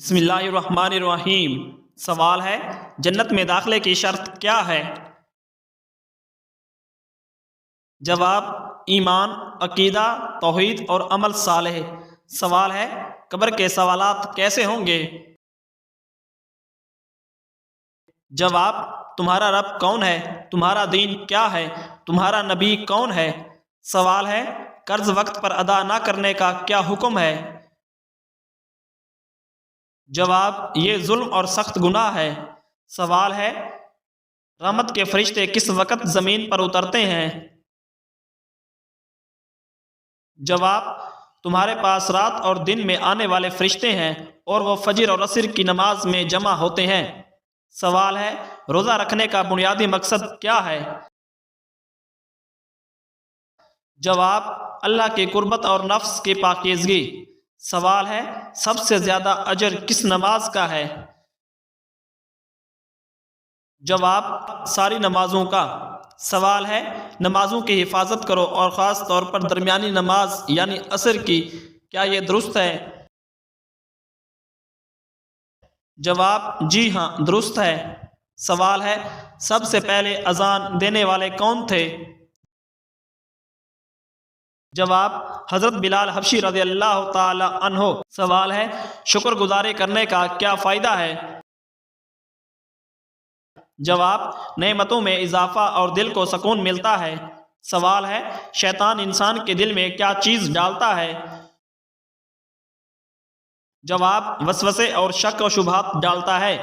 بسم اللہ الرحمن الرحیم۔ سوال ہے، جنت میں داخلے کی شرط کیا ہے؟ جواب: ایمان، عقیدہ، توحید اور عمل صالح۔ سوال ہے، قبر کے سوالات کیسے ہوں گے؟ جواب: تمہارا رب کون ہے؟ تمہارا دین کیا ہے؟ تمہارا نبی کون ہے؟ سوال ہے، قرض وقت پر ادا نہ کرنے کا کیا حکم ہے؟ جواب: یہ ظلم اور سخت گناہ ہے۔ سوال ہے، رحمت کے فرشتے کس وقت زمین پر اترتے ہیں؟ جواب: تمہارے پاس رات اور دن میں آنے والے فرشتے ہیں اور وہ فجر اور عصر کی نماز میں جمع ہوتے ہیں۔ سوال ہے، روزہ رکھنے کا بنیادی مقصد کیا ہے؟ جواب: اللہ کی قربت اور نفس کی پاکیزگی۔ سوال ہے، سب سے زیادہ اجر کس نماز کا ہے؟ جواب: ساری نمازوں کا۔ سوال ہے، نمازوں کی حفاظت کرو اور خاص طور پر درمیانی نماز یعنی عصر کی، کیا یہ درست ہے؟ جواب: جی ہاں، درست ہے۔ سوال ہے، سب سے پہلے اذان دینے والے کون تھے؟ جواب: حضرت بلال حبشی رضی اللہ تعالی عنہ۔ سوال ہے، شکر گزاری کرنے کا کیا فائدہ ہے؟ جواب: نعمتوں میں اضافہ اور دل کو سکون ملتا ہے۔ سوال ہے، شیطان انسان کے دل میں کیا چیز ڈالتا ہے؟ جواب: وسوسے اور شک و شبہات ڈالتا ہے۔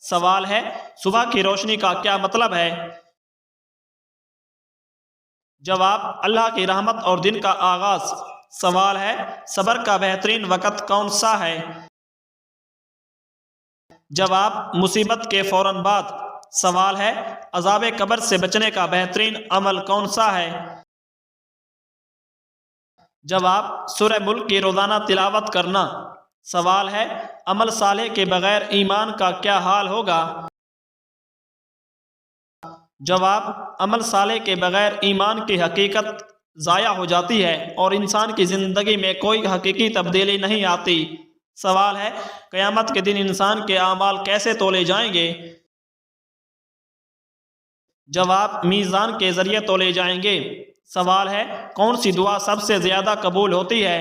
سوال ہے، صبح کی روشنی کا کیا مطلب ہے؟ جواب: اللہ کی رحمت اور دن کا آغاز۔ سوال ہے، صبر کا بہترین وقت کون سا ہے؟ جواب: مصیبت کے فوراً بعد۔ سوال ہے، عذاب قبر سے بچنے کا بہترین عمل کون سا ہے؟ جواب: سورہ ملک کی روزانہ تلاوت کرنا۔ سوال ہے، عمل صالح کے بغیر ایمان کا کیا حال ہوگا؟ جواب: عمل صالح کے بغیر ایمان کی حقیقت ضائع ہو جاتی ہے اور انسان کی زندگی میں کوئی حقیقی تبدیلی نہیں آتی۔ سوال ہے، قیامت کے دن انسان کے اعمال کیسے تولے جائیں گے؟ جواب: میزان کے ذریعے تولے جائیں گے۔ سوال ہے، کون سی دعا سب سے زیادہ قبول ہوتی ہے؟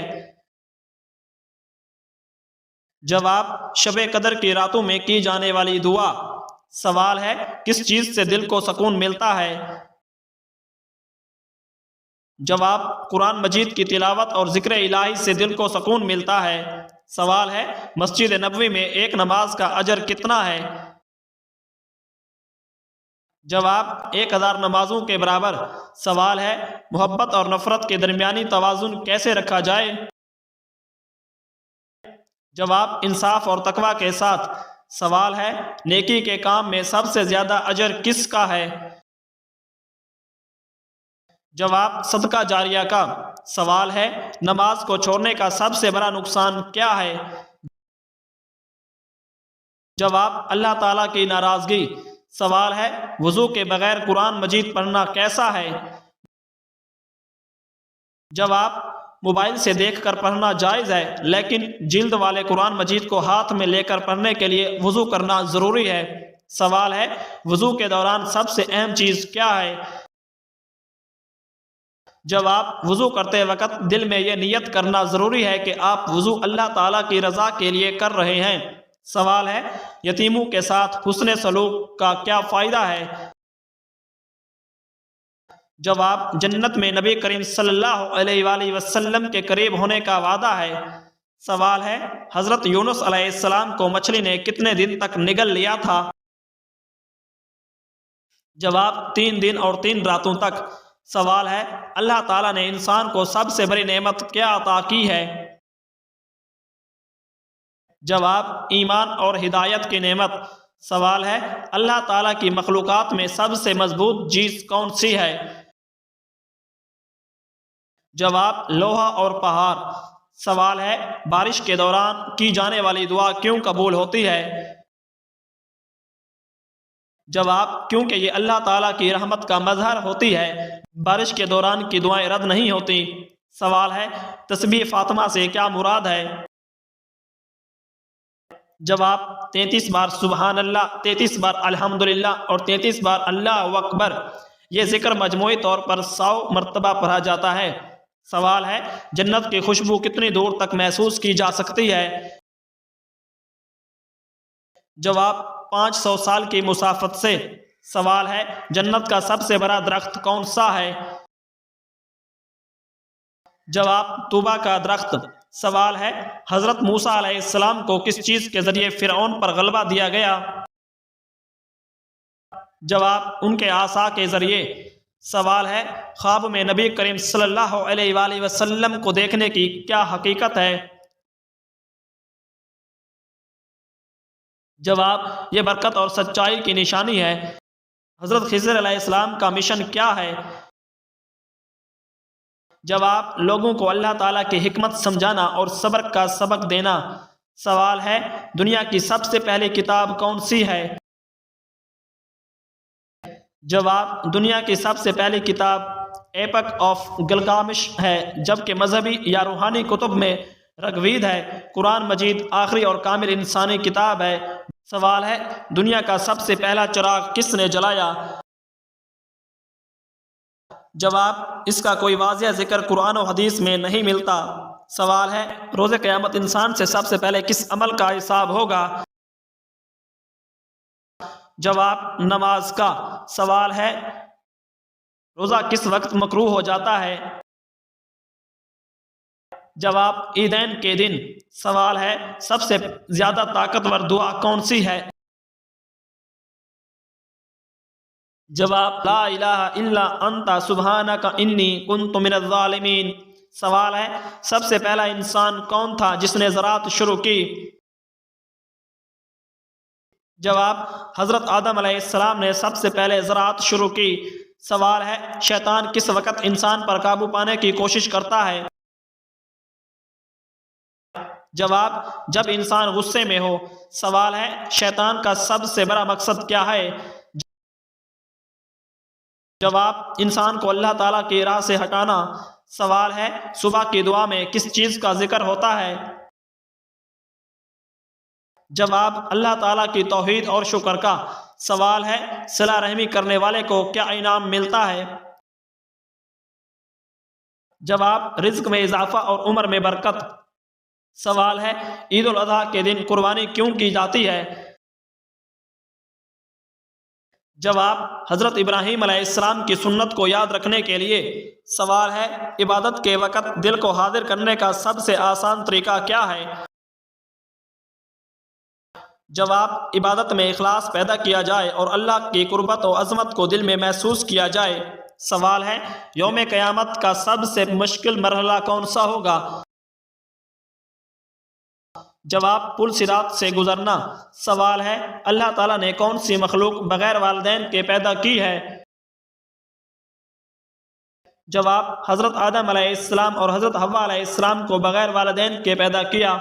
جواب: شب قدر کی راتوں میں کی جانے والی دعا۔ سوال ہے، کس چیز سے دل کو سکون ملتا ہے؟ جواب: قرآن مجید کی تلاوت اور ذکر الہی سے دل کو سکون ملتا ہے۔ سوال ہے، مسجد نبوی میں ایک نماز کا اجر کتنا ہے؟ جواب: 1000 نمازوں کے برابر۔ سوال ہے، محبت اور نفرت کے درمیانی توازن کیسے رکھا جائے؟ جواب: انصاف اور تقوی کے ساتھ۔ سوال ہے، نیکی کے کام میں سب سے زیادہ اجر کس کا ہے؟ جواب: صدقہ جاریہ کا۔ سوال ہے، نماز کو چھوڑنے کا سب سے بڑا نقصان کیا ہے؟ جواب: اللہ تعالیٰ کی ناراضگی۔ سوال ہے، وضو کے بغیر قرآن مجید پڑھنا کیسا ہے؟ جواب: موبائل سے دیکھ کر پڑھنا جائز ہے، لیکن جلد والے قرآن مجید کو ہاتھ میں لے کر پڑھنے کے لیے وضو کرنا ضروری ہے۔ سوال ہے، وضو کے دوران سب سے اہم چیز کیا ہے؟ جواب: وضو کرتے وقت دل میں یہ نیت کرنا ضروری ہے کہ آپ وضو اللہ تعالیٰ کی رضا کے لیے کر رہے ہیں۔ سوال ہے، یتیموں کے ساتھ حسن سلوک کا کیا فائدہ ہے؟ جواب: جنت میں نبی کریم صلی اللہ علیہ وآلہ وسلم کے قریب ہونے کا وعدہ ہے۔ سوال ہے، حضرت یونس علیہ السلام کو مچھلی نے کتنے دن تک نگل لیا تھا؟ جواب: 3 دن اور 3 راتوں تک۔ سوال ہے، اللہ تعالیٰ نے انسان کو سب سے بڑی نعمت کیا عطا کی ہے؟ جواب: ایمان اور ہدایت کی نعمت۔ سوال ہے، اللہ تعالیٰ کی مخلوقات میں سب سے مضبوط چیز کون سی ہے؟ جواب: لوہا اور پہاڑ۔ سوال ہے، بارش کے دوران کی جانے والی دعا کیوں قبول ہوتی ہے؟ جواب: کیونکہ یہ اللہ تعالیٰ کی رحمت کا مظہر ہوتی ہے۔ بارش کے دوران کی دعائیں رد نہیں ہوتی۔ سوال ہے، تسبیح فاطمہ سے کیا مراد ہے؟ جواب 33 بار سبحان اللہ، 33 بار الحمدللہ اور 33 بار اللہ اکبر۔ یہ ذکر مجموعی طور پر 100 مرتبہ پڑھا جاتا ہے۔ سوال ہے جنت کی خوشبو کتنی دور تک محسوس کی جا سکتی ہے؟ جواب 500 سال کی مسافت سے۔ سوال ہے جنت کا سب سے بڑا درخت کون سا ہے؟ جواب طوبہ کا درخت۔ سوال ہے حضرت موسیٰ علیہ السلام کو کس چیز کے ذریعے فرعون پر غلبہ دیا گیا؟ جواب ان کے عصا کے ذریعے۔ سوال ہے خواب میں نبی کریم صلی اللہ علیہ وآلہ وسلم کو دیکھنے کی کیا حقیقت ہے؟ جواب یہ برکت اور سچائی کی نشانی ہے۔ حضرت خضر علیہ السلام کا مشن کیا ہے؟ جواب لوگوں کو اللہ تعالیٰ کی حکمت سمجھانا اور صبر کا سبق دینا۔ سوال ہے دنیا کی سب سے پہلی کتاب کون سی ہے؟ جواب دنیا کی سب سے پہلی کتاب ایپک آف گلگامش ہے، جبکہ مذہبی یا روحانی کتب میں رگوید ہے۔ قرآن مجید آخری اور کامل انسانی کتاب ہے۔ سوال ہے دنیا کا سب سے پہلا چراغ کس نے جلایا؟ جواب اس کا کوئی واضح ذکر قرآن و حدیث میں نہیں ملتا۔ سوال ہے روز قیامت انسان سے سب سے پہلے کس عمل کا حساب ہوگا؟ جواب نماز کا۔ سوال ہے روزہ کس وقت مکروہ ہو جاتا ہے؟ جواب عیدین کے دن۔ سوال ہے سب سے زیادہ طاقتور دعا کون سی ہے؟ جواب لا الہ الا انت سبحانک انی کنت من الظالمین۔ سوال ہے سب سے پہلا انسان کون تھا جس نے زراعت شروع کی؟ جواب حضرت آدم علیہ السلام نے سب سے پہلے زراعت شروع کی۔ سوال ہے شیطان کس وقت انسان پر قابو پانے کی کوشش کرتا ہے؟ جواب جب انسان غصے میں ہو۔ سوال ہے شیطان کا سب سے بڑا مقصد کیا ہے؟ جواب انسان کو اللہ تعالیٰ کی راہ سے ہٹانا۔ سوال ہے صبح کی دعا میں کس چیز کا ذکر ہوتا ہے؟ جواب اللہ تعالیٰ کی توحید اور شکر کا۔ سوال ہے صلہ رحمی کرنے والے کو کیا انعام ملتا ہے؟ جواب رزق میں اضافہ اور عمر میں برکت۔ سوال ہے عید الاضحیٰ کے دن قربانی کیوں کی جاتی ہے؟ جواب حضرت ابراہیم علیہ السلام کی سنت کو یاد رکھنے کے لیے۔ سوال ہے عبادت کے وقت دل کو حاضر کرنے کا سب سے آسان طریقہ کیا ہے؟ جواب عبادت میں اخلاص پیدا کیا جائے اور اللہ کی قربت و عظمت کو دل میں محسوس کیا جائے۔ سوال ہے یوم قیامت کا سب سے مشکل مرحلہ کون سا ہوگا؟ جواب پل صراط سے گزرنا۔ سوال ہے اللہ تعالیٰ نے کون سی مخلوق بغیر والدین کے پیدا کی ہے؟ جواب حضرت آدم علیہ السلام اور حضرت حوا علیہ السلام کو بغیر والدین کے پیدا کیا۔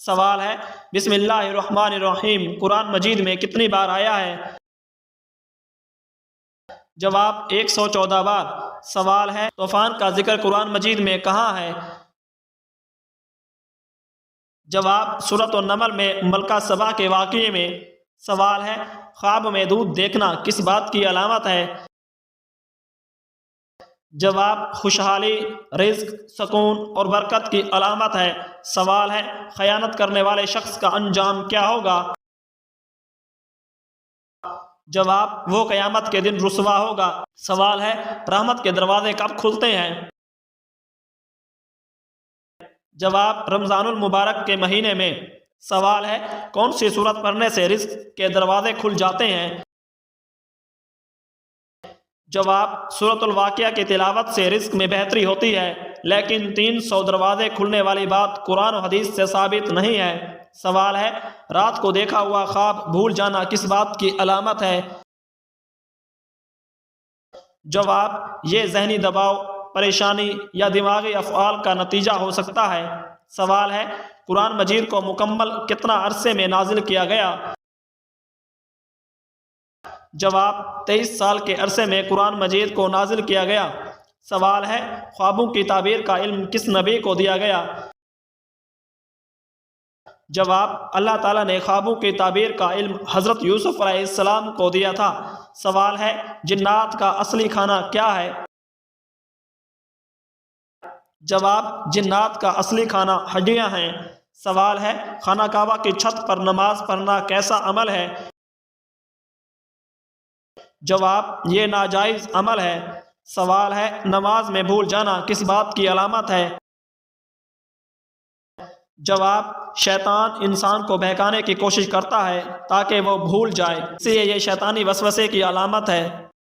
سوال ہے بسم اللہ الرحمن الرحیم قرآن مجید میں کتنی بار آیا ہے؟ جواب 114 بار۔ سوال ہے طوفان کا ذکر قرآن مجید میں کہاں ہے؟ جواب سورۃ النمل میں ملکہ سبا کے واقعے میں۔ سوال ہے خواب میں دودھ دیکھنا کس بات کی علامت ہے؟ جواب خوشحالی، رزق، سکون اور برکت کی علامت ہے۔ سوال ہے خیانت کرنے والے شخص کا انجام کیا ہوگا؟ جواب وہ قیامت کے دن رسوا ہوگا۔ سوال ہے رحمت کے دروازے کب کھلتے ہیں؟ جواب رمضان المبارک کے مہینے میں۔ سوال ہے کون سی سورت پڑھنے سے رزق کے دروازے کھل جاتے ہیں؟ جواب سورۃ الواقعہ کی تلاوت سے رزق میں بہتری ہوتی ہے، لیکن 300 دروازے کھلنے والی بات قرآن و حدیث سے ثابت نہیں ہے۔ سوال ہے رات کو دیکھا ہوا خواب بھول جانا کس بات کی علامت ہے؟ جواب یہ ذہنی دباؤ، پریشانی یا دماغی افعال کا نتیجہ ہو سکتا ہے۔ سوال ہے قرآن مجید کو مکمل کتنا عرصے میں نازل کیا گیا؟ جواب 23 سال کے عرصے میں قرآن مجید کو نازل کیا گیا۔ سوال ہے خوابوں کی تعبیر کا علم کس نبی کو دیا گیا؟ جواب: اللہ تعالیٰ نے خوابوں کی تعبیر کا علم حضرت یوسف علیہ السلام کو دیا تھا۔ سوال ہے، جنات کا اصلی کھانا کیا ہے؟ جواب: جنات کا اصلی کھانا ہڈیاں ہیں۔ سوال ہے، خانہ کعبہ کی چھت پر نماز پڑھنا کیسا عمل ہے؟ جواب: یہ ناجائز عمل ہے۔ سوال ہے، نماز میں بھول جانا کس بات کی علامت ہے؟ جواب: شیطان انسان کو بہکانے کی کوشش کرتا ہے تاکہ وہ بھول جائے، اس لیے یہ شیطانی وسوسے کی علامت ہے۔